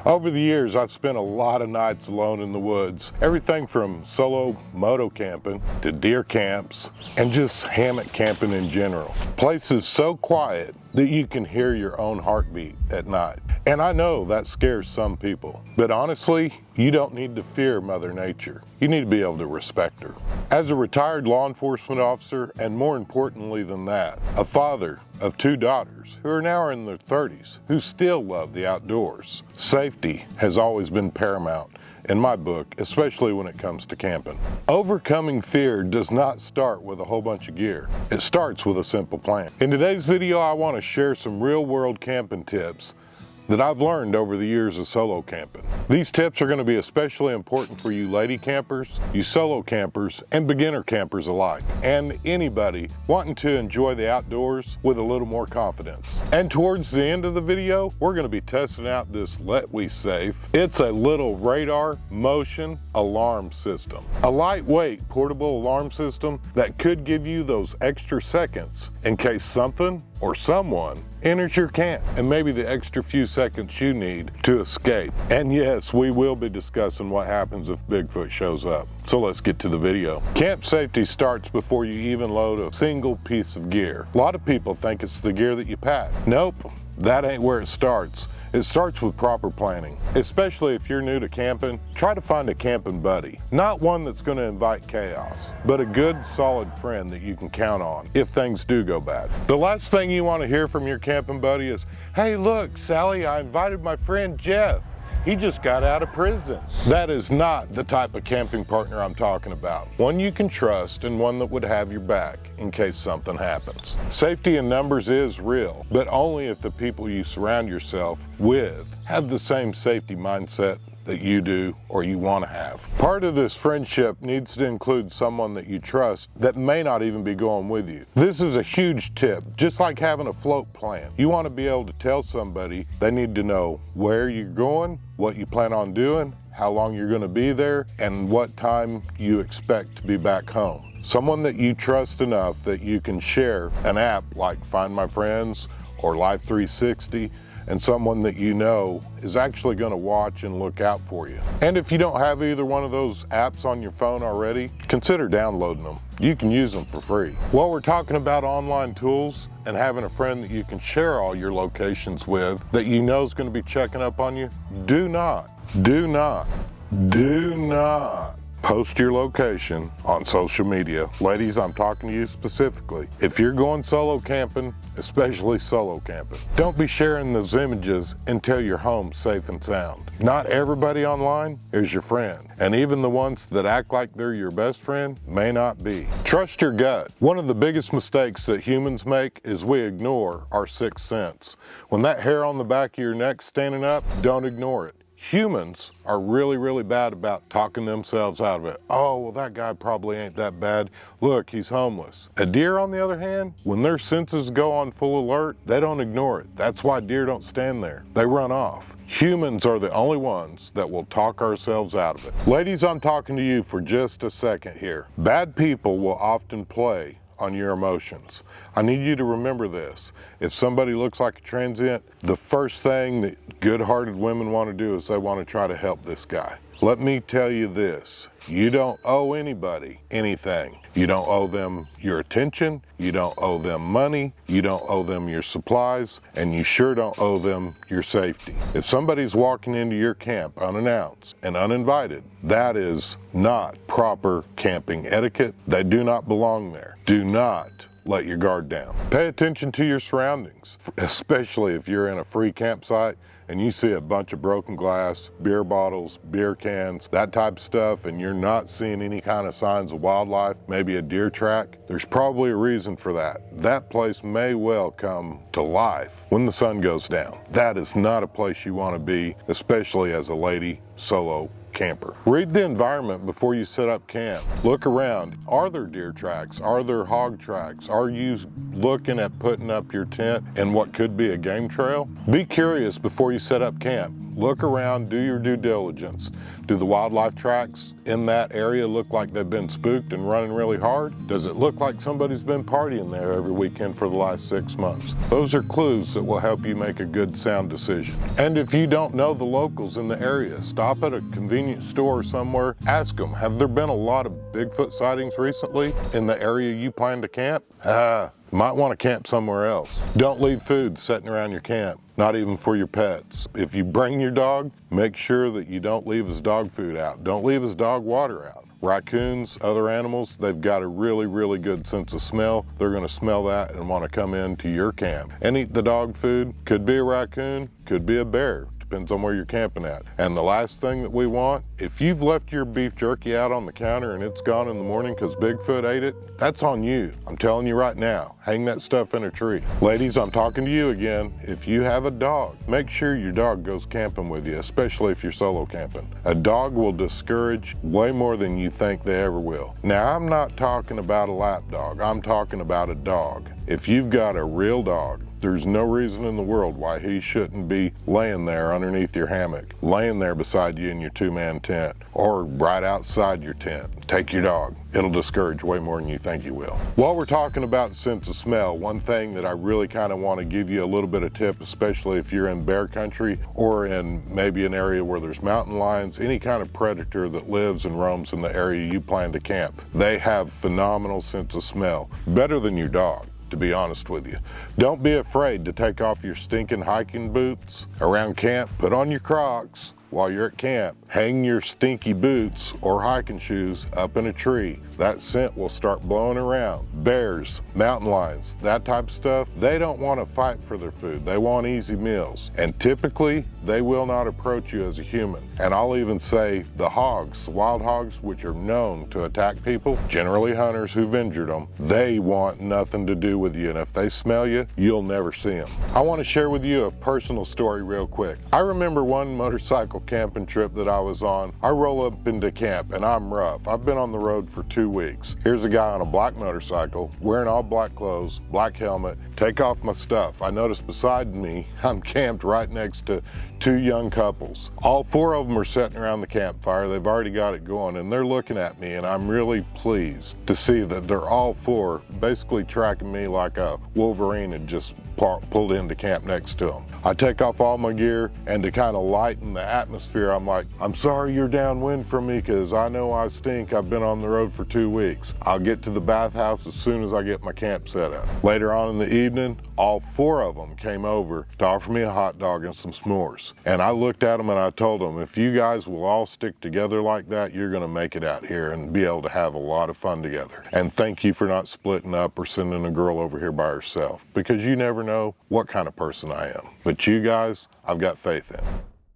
Over the years, I've spent a lot of nights alone in the woods. Everything from solo moto camping to deer camps and just hammock camping in general. Places so quiet that you can hear your own heartbeat at night. And I know that scares some people, but honestly, you don't need to fear Mother Nature. You need to be able to respect her. As a retired law enforcement officer, and more importantly than that, a father of 2 daughters who are now in their 30s, who still love the outdoors, safety has always been paramount in my book, especially when it comes to camping. Overcoming fear does not start with a whole bunch of gear. It starts with a simple plan. In today's video, I want to share some real-world camping tips that I've learned over the years of solo camping. These tips are going to be especially important for you lady campers, you solo campers, and beginner campers alike, and anybody wanting to enjoy the outdoors with a little more confidence. And towards the end of the video, we're going to be testing out this Letwesaf. It's a little radar motion alarm system. A lightweight portable alarm system that could give you those extra seconds in case something or someone enters your camp, and maybe the extra few seconds you need to escape. And yes, we will be discussing what happens if Bigfoot shows up. So let's get to the video. Camp safety starts before you even load a single piece of gear. A lot of people think it's the gear that you pack. Nope, that ain't where it starts. It starts with proper planning. Especially if you're new to camping, try to find a camping buddy. Not one that's going to invite chaos, but a good, solid friend that you can count on if things do go bad. The last thing you want to hear from your camping buddy is, "Hey, look, Sally, I invited my friend Jeff. He just got out of prison." That is not the type of camping partner I'm talking about. One you can trust and one that would have your back in case something happens. Safety in numbers is real, but only if the people you surround yourself with have the same safety mindset that you do or you want to have. Part of this friendship needs to include someone that you trust that may not even be going with you. This is a huge tip, just like having a float plan. You want to be able to tell somebody they need to know where you're going, what you plan on doing, how long you're going to be there, and what time you expect to be back home. Someone that you trust enough that you can share an app like Find My Friends or Life 360, and someone that you know is actually going to watch and look out for you. And if you don't have either one of those apps on your phone already, consider downloading them. You can use them for free. While we're talking about online tools and having a friend that you can share all your locations with that you know is going to be checking up on you, do not post your location on social media. Ladies, I'm talking to you specifically. If you're going solo camping, especially solo camping, don't be sharing those images until you're home safe and sound. Not everybody online is your friend, and even the ones that act like they're your best friend may not be. Trust your gut. One of the biggest mistakes that humans make is we ignore our sixth sense. When that hair on the back of your neck's standing up, don't ignore it. Humans are really bad about talking themselves out of it. Oh, well, that guy probably ain't that bad. Look, he's homeless. A deer, on the other hand, when their senses go on full alert, they don't ignore it. That's why deer don't stand there. They run off. Humans are the only ones that will talk ourselves out of it. Ladies, I'm talking to you for just a second here. Bad people will often play on your emotions. I need you to remember this. If somebody looks like a transient, the first thing that good-hearted women want to do is they want to try to help this guy. Let me tell you this, you don't owe anybody anything. You don't owe them your attention, you don't owe them money, you don't owe them your supplies, and you sure don't owe them your safety. If somebody's walking into your camp unannounced and uninvited, that is not proper camping etiquette. They do not belong there. Do not let your guard down. Pay attention to your surroundings, especially if you're in a free campsite and you see a bunch of broken glass, beer bottles, beer cans, that type of stuff, and you're not seeing any kind of signs of wildlife, maybe a deer track, there's probably a reason for that. That place may well come to life when the sun goes down. That is not a place you want to be, especially as a lady solo camper. Read the environment before you set up camp. Look around. Are there deer tracks? Are there hog tracks? Are you looking at putting up your tent in what could be a game trail? Be curious before you set up camp. look around, do your due diligence. Do the wildlife tracks in that area look like they've been spooked and running really hard? Does it look like somebody's been partying there every weekend for the last 6 months? Those are clues that will help you make a good, sound decision. And if you don't know the locals in the area, stop at a convenience store somewhere, ask them, have there been a lot of Bigfoot sightings recently in the area you plan to camp? Might want to camp somewhere else. Don't leave food sitting around your camp, not even for your pets. If you bring your dog, make sure that you don't leave his dog food out. Don't leave his dog water out. Raccoons, other animals, they've got a really, really good sense of smell. They're going to smell that and want to come into your camp and eat the dog food. Could be a raccoon, could be a bear. Depends on where you're camping at. And the last thing that we want, if you've left your beef jerky out on the counter and it's gone in the morning because Bigfoot ate it, that's on you. I'm telling you right now, hang that stuff in a tree. Ladies, I'm talking to you again. If you have a dog, make sure your dog goes camping with you, especially if you're solo camping. A dog will discourage way more than you think they ever will. Now, I'm not talking about a lap dog. I'm talking about a dog. If you've got a real dog, there's no reason in the world why he shouldn't be laying there underneath your hammock, laying there beside you in your two-man tent, or right outside your tent. Take your dog. It'll discourage way more than you think you will. While we're talking about sense of smell, one thing that I really kind of want to give you a little bit of tip, especially if you're in bear country or in maybe an area where there's mountain lions, any kind of predator that lives and roams in the area you plan to camp, they have phenomenal sense of smell, better than your dog, to be honest with you. Don't be afraid to take off your stinking hiking boots around camp. Put on your Crocs while you're at camp. Hang your stinky boots or hiking shoes up in a tree. That scent will start blowing around. Bears, mountain lions, that type of stuff, they don't want to fight for their food. They want easy meals. And typically, they will not approach you as a human. And I'll even say the hogs, wild hogs, which are known to attack people, generally hunters who've injured them, they want nothing to do with you. And if they smell you, you'll never see them. I want to share with you a personal story real quick. I remember one motorcycle camping trip that I was on. I roll up into camp and I'm rough. I've been on the road for 2 weeks. Here's a guy on a black motorcycle, wearing all black clothes, black helmet, take off my stuff. I notice beside me, I'm camped right next to 2 young couples. All 4 of them are sitting around the campfire. They've already got it going and they're looking at me, and I'm really pleased to see that they're all 4 basically tracking me like a Wolverine had just pulled into camp next to them. I take off all my gear, and to kind of lighten the atmosphere, I'm like, I'm sorry you're downwind from me because I know I stink. I've been on the road for 2 weeks. I'll get to the bathhouse as soon as I get my camp set up. Later on in the evening, all 4 of them came over to offer me a hot dog and some s'mores. And I looked at them and I told them, if you guys will all stick together like that, you're gonna make it out here and be able to have a lot of fun together. And thank you for not splitting up or sending a girl over here by herself, because you never know what kind of person I am. But you guys, I've got faith in.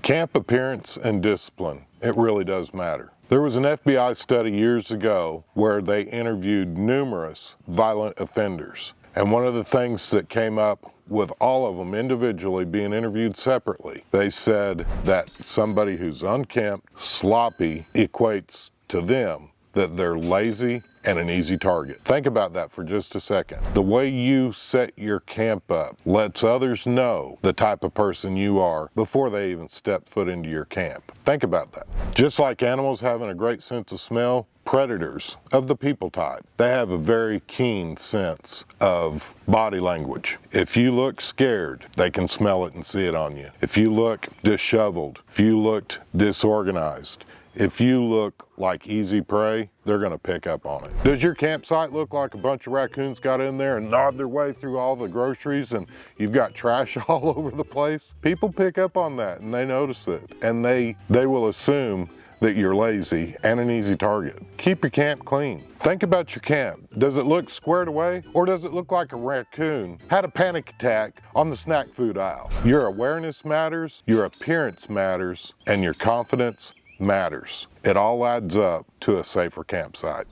Camp appearance and discipline, it really does matter. There was an FBI study years ago where they interviewed numerous violent offenders. And one of the things that came up with all of them individually being interviewed separately, they said that somebody who's unkempt, sloppy, equates to them that they're lazy and an easy target. Think about that for just a second. The way you set your camp up lets others know the type of person you are before they even step foot into your camp. Think about that. Just like animals having a great sense of smell, predators of the people type, they have a very keen sense of body language. If you look scared, they can smell it and see it on you. If you look disheveled, if you looked disorganized, if you look like easy prey, they're gonna pick up on it. Does your campsite look like a bunch of raccoons got in there and gnawed their way through all the groceries and you've got trash all over the place? People pick up on that and they notice it, and they will assume that you're lazy and an easy target. Keep your camp clean. Think about your camp. Does it look squared away, or does it look like a raccoon had a panic attack on the snack food aisle? Your awareness matters, your appearance matters, and your confidence matters. It all adds up to a safer campsite.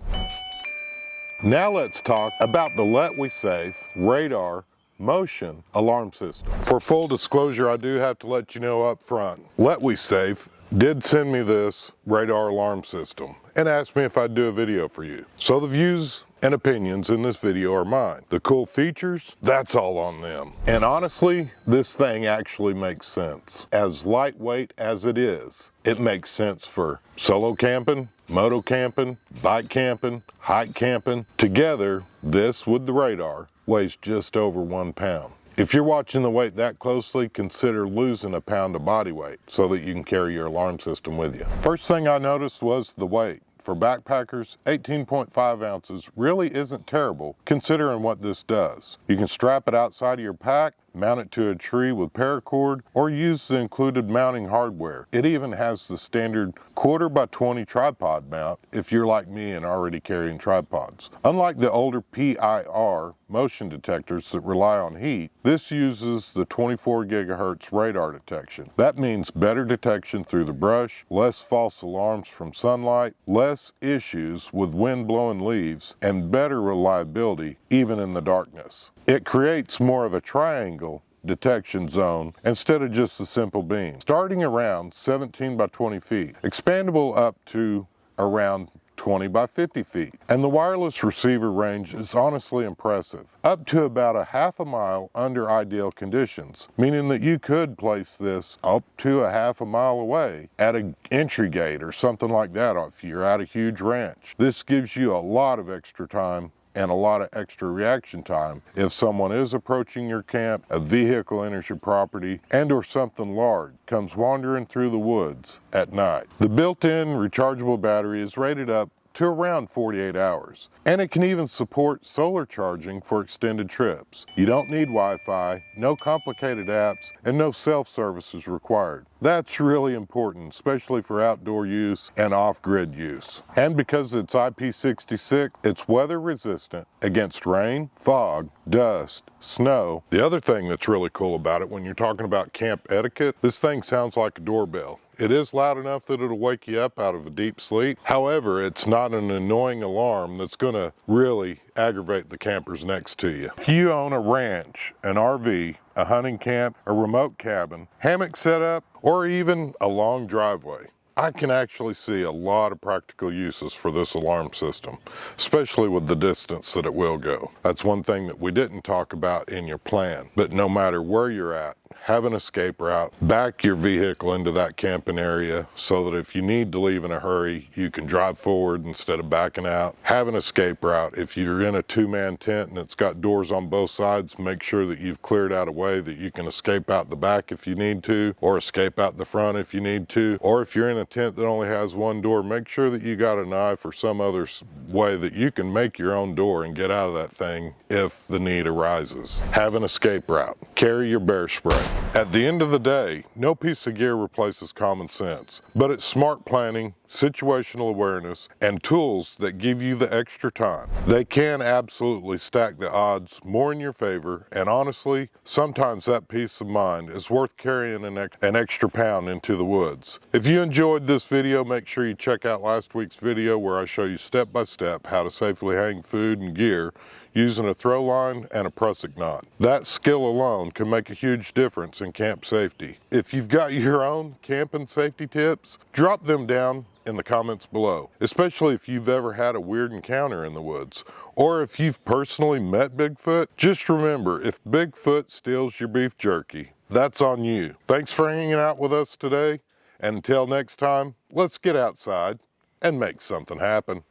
Now let's talk about the Letwesaf radar motion alarm system. For full disclosure, I do have to let you know up front, Letwesaf did send me this radar alarm system and asked me if I'd do a video for you. So the views and opinions in this video are mine. The cool features, that's all on them. And honestly, this thing actually makes sense. As lightweight as it is, it makes sense for solo camping, moto camping, bike camping, hike camping. Together, this with the radar weighs just over 1 pound. If you're watching the weight that closely, consider losing a pound of body weight so that you can carry your alarm system with you. First thing I noticed was the weight. For backpackers, 18.5 ounces really isn't terrible considering what this does. You can strap it outside of your pack, mount it to a tree with paracord, or use the included mounting hardware. It even has the standard 1/4x20 tripod mount if you're like me and already carrying tripods. Unlike the older PIR motion detectors that rely on heat, this uses the 24 gigahertz radar detection. That means better detection through the brush, less false alarms from sunlight, less issues with wind blowing leaves, and better reliability even in the darkness. It creates more of a triangle detection zone instead of just a simple beam. Starting around 17 by 20 feet, expandable up to around 20 by 50 feet. And the wireless receiver range is honestly impressive. Up to about a half a mile under ideal conditions, meaning that you could place this up to a half a mile away at an entry gate or something like that if you're at a huge ranch. This gives you a lot of extra time and a lot of extra reaction time if someone is approaching your camp, a vehicle enters your property, and or something large comes wandering through the woods at night. The built-in rechargeable battery is rated up to around 48 hours, and it can even support solar charging for extended trips. You don't need Wi-Fi, no complicated apps, and no self-service is required. That's really important, especially for outdoor use and off-grid use. And because it's IP66, it's weather resistant against rain, fog, dust, snow. The other thing that's really cool about it, when you're talking about camp etiquette, this thing sounds like a doorbell. It is loud enough that it'll wake you up out of a deep sleep. However, it's not an annoying alarm that's going to really aggravate the campers next to you. If you own a ranch, an RV, a hunting camp, a remote cabin, hammock setup, or even a long driveway, I can actually see a lot of practical uses for this alarm system, especially with the distance that it will go. That's one thing that we didn't talk about in your plan, but no matter where you're at, have an escape route, back your vehicle into that camping area so that if you need to leave in a hurry, you can drive forward instead of backing out. Have an escape route. If you're in a two-man tent and it's got doors on both sides, make sure that you've cleared out a way that you can escape out the back if you need to, or escape out the front if you need to. Or if you're in a tent that only has one door, make sure that you got a knife or some other way that you can make your own door and get out of that thing if the need arises. Have an escape route. Carry your bear spray. At the end of the day, no piece of gear replaces common sense, but it's smart planning, situational awareness, and tools that give you the extra time. They can absolutely stack the odds more in your favor, and honestly, sometimes that peace of mind is worth carrying an extra pound into the woods. If you enjoyed this video, make sure you check out last week's video where I show you step by step how to safely hang food and gear using a throw line and a prusik knot. That skill alone can make a huge difference in camp safety. If you've got your own camping safety tips, drop them down in the comments below, especially if you've ever had a weird encounter in the woods, or if you've personally met Bigfoot. Just remember, if Bigfoot steals your beef jerky, that's on you. Thanks for hanging out with us today, and until next time, let's get outside and make something happen.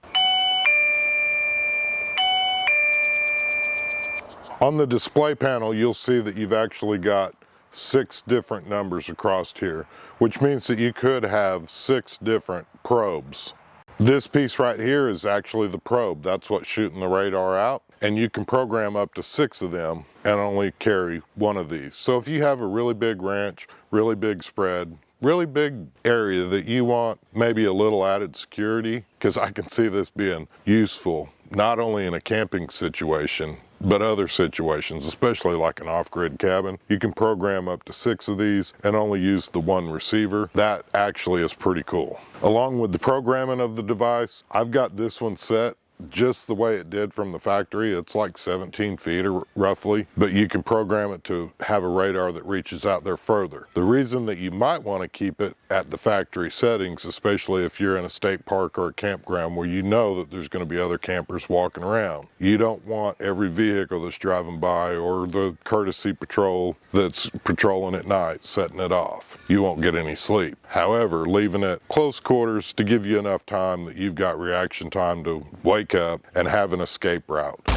On the display panel, you'll see that you've actually got 6 different numbers across here, which means that you could have 6 different probes. This piece right here is actually the probe. That's what's shooting the radar out, and you can program up to 6 of them and only carry 1 of these. So if you have a really big ranch, really big spread, really big area that you want maybe a little added security, because I can see this being useful not only in a camping situation, but other situations, especially like an off-grid cabin. You can program up to 6 of these and only use the 1 receiver. That actually is pretty cool. Along with the programming of the device, I've got this one set just the way it did from the factory. It's like 17 feet or roughly, but you can program it to have a radar that reaches out there further. The reason that you might want to keep it at the factory settings, especially if you're in a state park or a campground where you know that there's going to be other campers walking around. You don't want every vehicle that's driving by or the courtesy patrol that's patrolling at night setting it off. You won't get any sleep. However, leaving it close quarters to give you enough time that you've got reaction time to wake up and have an escape route.